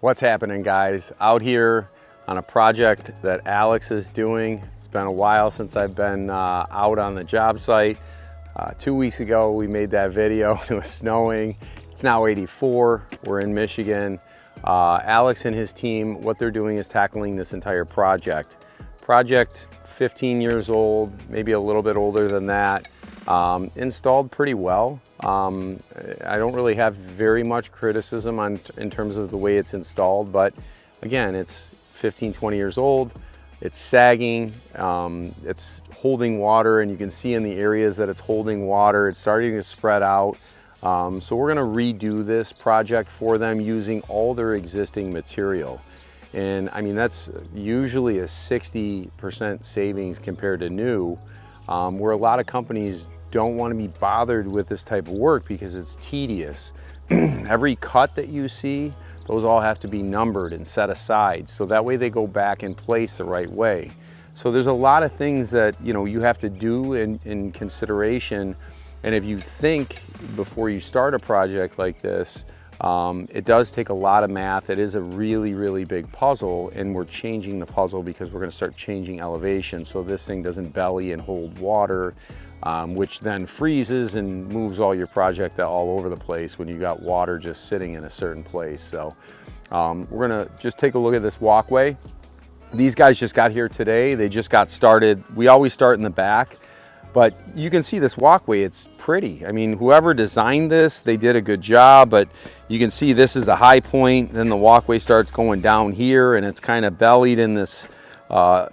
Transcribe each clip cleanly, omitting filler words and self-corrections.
What's happening, guys? Out here on a project that Alex is doing. It's been a while since I've been out on the job site. 2 weeks ago we made that video. It was snowing. It's now 84. We're in Michigan. Alex and his team, what they're doing is tackling this entire project. Project 15 years old, maybe a little bit older than that. Installed pretty well. I don't really have very much criticism in terms of the way it's installed, but again, it's 15, 20 years old. It's sagging, it's holding water, and you can see in the areas that it's holding water, it's starting to spread out. So we're gonna redo this project for them using all their existing material. And I mean, that's usually a 60% savings compared to new, where a lot of companies don't want to be bothered with this type of work because it's tedious. Every cut that you see, those all have to be numbered and set aside, so that way they go back in place the right way. So there's a lot of things that you have to do in consideration, and if you think before you start a project like this, it does take a lot of math. It is a really big puzzle, and we're changing the puzzle because we're going to start changing elevation so this thing doesn't belly and hold water, which then freezes and moves all your project all over the place when you got water just sitting in a certain place. So we're gonna just take a look at this walkway. These guys just got here today. They just got started. We always start in the back, but you can see this walkway, it's pretty. I mean, whoever designed this, they did a good job, but you can see this is the high point, then the walkway starts going down here, and it's kind of bellied in this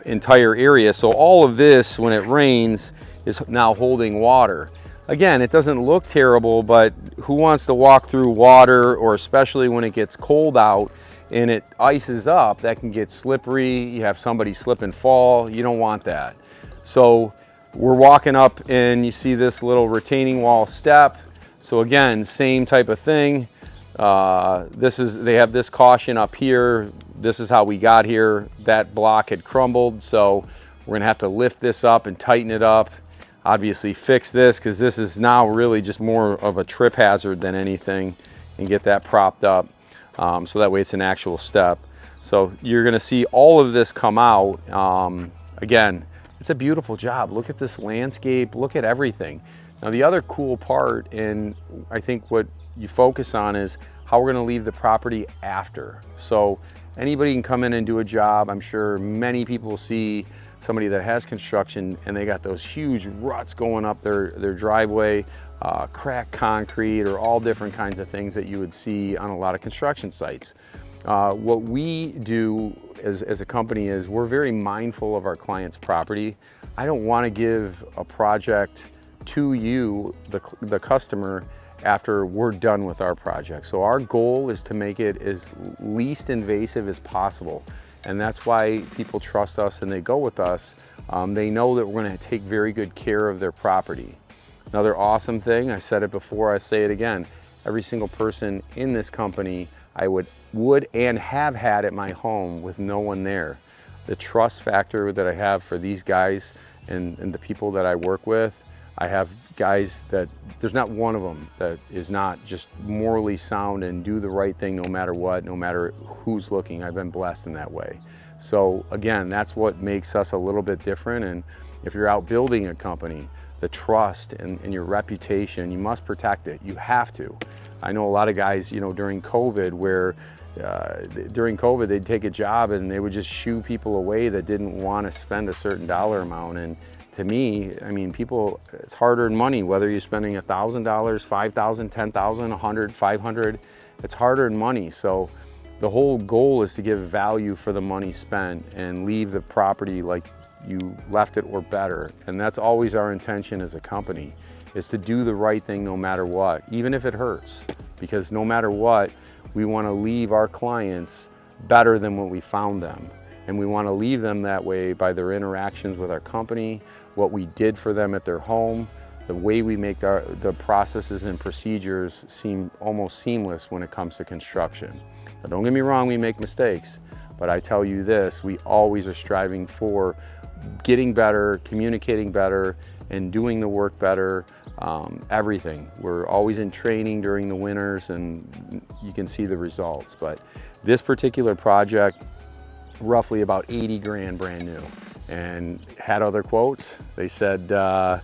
entire area. So all of this, when it rains, is now holding water. Again, it doesn't look terrible, but who wants to walk through water, or especially when it gets cold out and it ices up, that can get slippery. You have somebody slip and fall. You don't want that. So we're walking up and you see this little retaining wall step. So again, same type of thing. They have this caution up here. This is how we got here. That block had crumbled, so we're gonna have to lift this up and tighten it up. Obviously fix this, because this is now really just more of a trip hazard than anything, and get that propped up so that way it's an actual step. So you're gonna see all of this come out. Again, it's a beautiful job. Look at this landscape, look at everything. Now the other cool part, and I think what you focus on, is how we're gonna leave the property after. So anybody can come in and do a job. I'm sure many people see somebody that has construction and they got those huge ruts going up their driveway, cracked concrete, or all different kinds of things that you would see on a lot of construction sites. What we do as a company is we're very mindful of our client's property. I don't want to give a project to you, the customer, after we're done with our project. So our goal is to make it as least invasive as possible. And that's why people trust us and they go with us. They know that we're going to take very good care of their property. Another awesome thing, I said it before, I say it again, every single person in this company I would and have had at my home with no one there. The trust factor that I have for these guys and the people that I work with, I have guys that there's not one of them that is not just morally sound and do the right thing no matter what, no matter who's looking. I've been blessed in that way. So again, that's what makes us a little bit different. And if you're out building a company, the trust and your reputation, you must protect it. You have to. I know a lot of guys, during COVID, where during COVID they'd take a job and they would just shoo people away that didn't want to spend a certain dollar amount. And to me, I mean, people, it's hard-earned money, whether you're spending $1,000, $5,000, $10,000, $100, $500, it's hard-earned money. So the whole goal is to give value for the money spent and leave the property like you left it or better. And that's always our intention as a company, is to do the right thing no matter what, even if it hurts. Because no matter what, we want to leave our clients better than when we found them. And we want to leave them that way by their interactions with our company, what we did for them at their home, the way we make the processes and procedures seem almost seamless when it comes to construction. Now, don't get me wrong, we make mistakes, but I tell you this, we always are striving for getting better, communicating better, and doing the work better everything. We're always in training during the winters, and you can see the results. But this particular project, roughly about 80 grand brand new, and had other quotes. They said that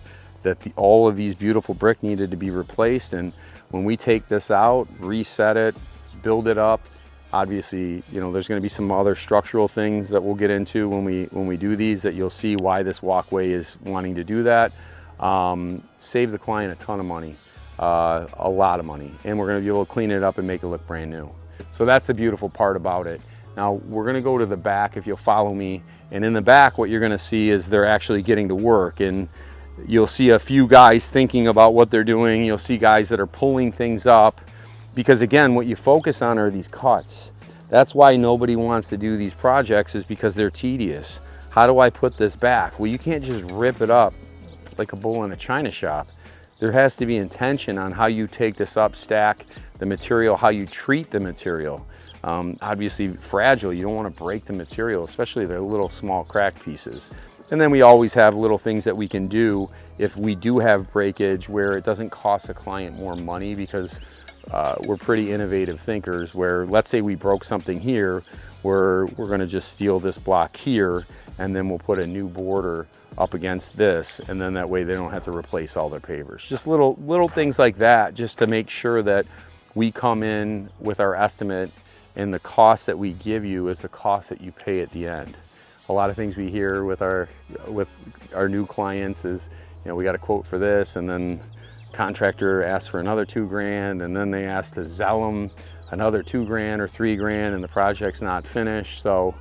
all of these beautiful brick needed to be replaced, and when we take this out, reset it, build it up, obviously, you know, there's going to be some other structural things that we'll get into when we do these, that you'll see why this walkway is wanting to do that. Save the client a ton of money, a lot of money, and we're going to be able to clean it up and make it look brand new. So that's the beautiful part about it. Now we're going to go to the back, if you'll follow me, and in the back what you're going to see is they're actually getting to work, and you'll see a few guys thinking about what they're doing. You'll see guys that are pulling things up, because again, what you focus on are these cuts. That's why nobody wants to do these projects, is because they're tedious. How do I put this back? Well, you can't just rip it up like a bull in a china shop. There has to be intention on how you take this up, stack the material, how you treat the material. Obviously fragile, you don't want to break the material, especially the little small crack pieces. And then we always have little things that we can do if we do have breakage, where it doesn't cost a client more money, because we're pretty innovative thinkers, where let's say we broke something here, we're going to just steel this block here, and then we'll put a new border up against this, and then that way they don't have to replace all their pavers. Just little things like that, just to make sure that we come in with our estimate, and the cost that we give you is the cost that you pay at the end. A lot of things we hear with our new clients is, you know, we got a quote for this, and then contractor asks for another 2 grand, and then they ask to zell them another 2 grand or 3 grand, and the project's not finished. So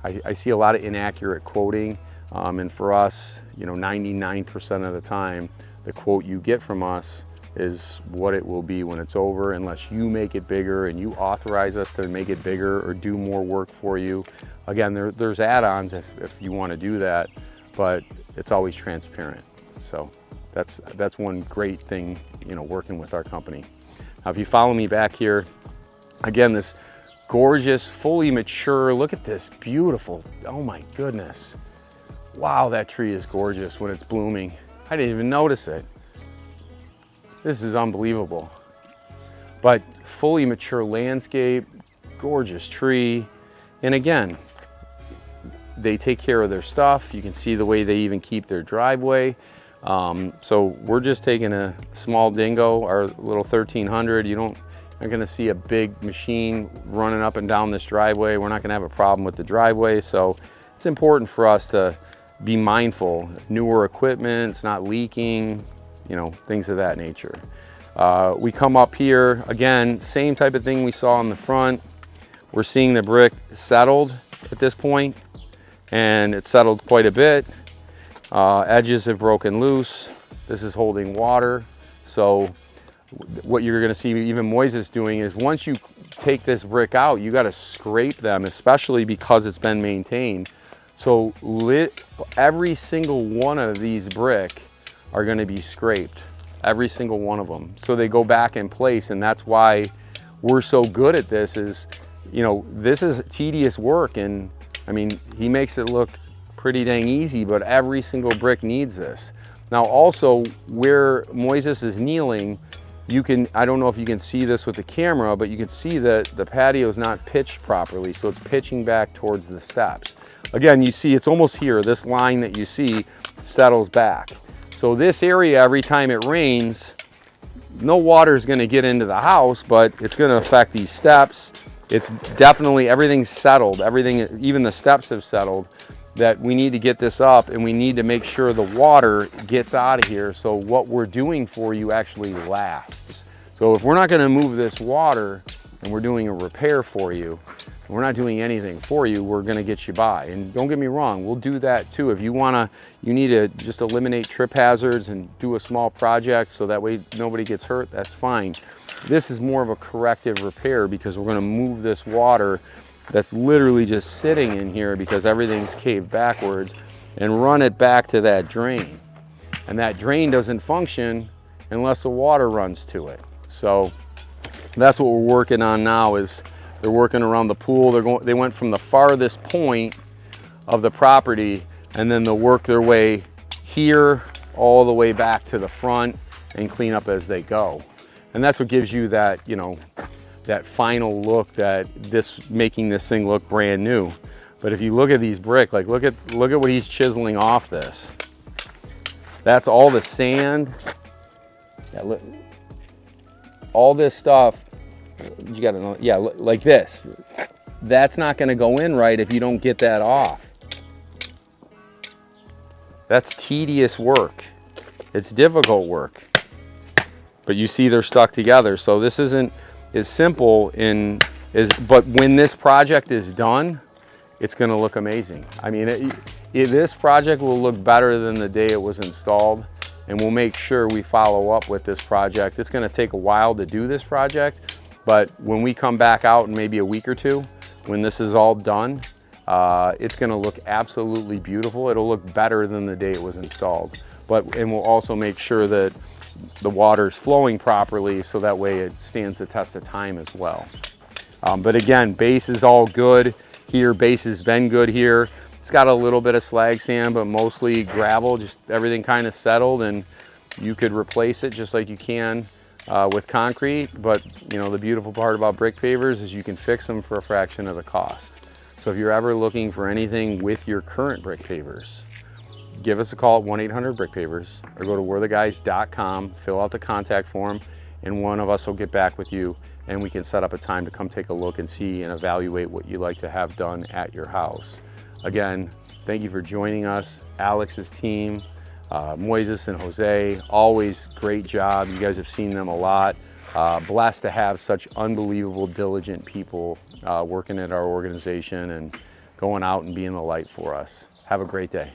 I see a lot of inaccurate quoting, and for us, you know, 99% of the time, the quote you get from us is what it will be when it's over, unless you make it bigger and you authorize us to make it bigger or do more work for you. Again, there's add-ons if you want to do that, but it's always transparent. So that's one great thing, you know, working with our company. Now, if you follow me back here, again, this gorgeous, fully mature, look at this beautiful, oh my goodness. Wow, that tree is gorgeous when it's blooming. I didn't even notice it. This is unbelievable. But fully mature landscape, gorgeous tree. And again, they take care of their stuff. You can see the way they even keep their driveway. So we're just taking a small dingo, our little 1300. You're not gonna see a big machine running up and down this driveway. We're not gonna have a problem with the driveway. So it's important for us to be mindful. Newer equipment, it's not leaking, you know, things of that nature. We come up here, again, same type of thing we saw in the front. We're seeing the brick settled at this point, and it's settled quite a bit. Edges have broken loose. This is holding water. So what you're gonna see even Moises doing is, once you take this brick out, you gotta scrape them, especially because it's been maintained. So every single one of these brick are going to be scraped, every single one of them, so they go back in place. And that's why we're so good at this. Is, you know, this is tedious work, and I mean, he makes it look pretty dang easy, but every single brick needs this. Now also, where Moises is kneeling, you can, I don't know if you can see this with the camera, but you can see that the patio is not pitched properly, so it's pitching back towards the steps. Again, you see it's almost here. This line that you see settles back. So this area, every time it rains, no water is going to get into the house, but it's going to affect these steps. It's definitely, everything's settled. Everything, even the steps have settled, that we need to get this up, and we need to make sure the water gets out of here, so what we're doing for you actually lasts. So if we're not going to move this water and we're doing a repair for you, we're not doing anything for you, we're gonna get you by. And don't get me wrong, we'll do that too. If you need to just eliminate trip hazards and do a small project so that way nobody gets hurt, that's fine. This is more of a corrective repair, because we're gonna move this water that's literally just sitting in here because everything's caved backwards, and run it back to that drain. And that drain doesn't function unless the water runs to it. So that's what we're working on now. Is they're working around the pool. They went from the farthest point of the property, and then they'll work their way here all the way back to the front, and clean up as they go. And that's what gives you that, you know, that final look, that making this thing look brand new. But if you look at these brick, like look at what he's chiseling off this. That's all the sand. Yeah, look, all this stuff. You gotta know, yeah, like this. That's not gonna go in right if you don't get that off. That's tedious work. It's difficult work. But you see they're stuck together. So this isn't as simple but when this project is done, it's gonna look amazing. I mean, this project will look better than the day it was installed, and we'll make sure we follow up with this project. It's gonna take a while to do this project, but when we come back out in maybe a week or two, when this is all done, it's gonna look absolutely beautiful. It'll look better than the day it was installed. And we'll also make sure that the water's flowing properly, so that way it stands the test of time as well. But again, base is all good here. Base has been good here. It's got a little bit of slag sand, but mostly gravel, just everything kind of settled, and you could replace it just like you can with concrete. But you know, the beautiful part about brick pavers is you can fix them for a fraction of the cost. So if you're ever looking for anything with your current brick pavers, give us a call at 1-800-BRICK-PAVERS or go to we'retheguys.com, fill out the contact form, and one of us will get back with you, and we can set up a time to come take a look and see and evaluate what you'd like to have done at your house. Again, thank you for joining us. Alex's team, Moises and Jose, always great job. You guys have seen them a lot. Blessed to have such unbelievable, diligent people working at our organization and going out and being the light for us. Have a great day.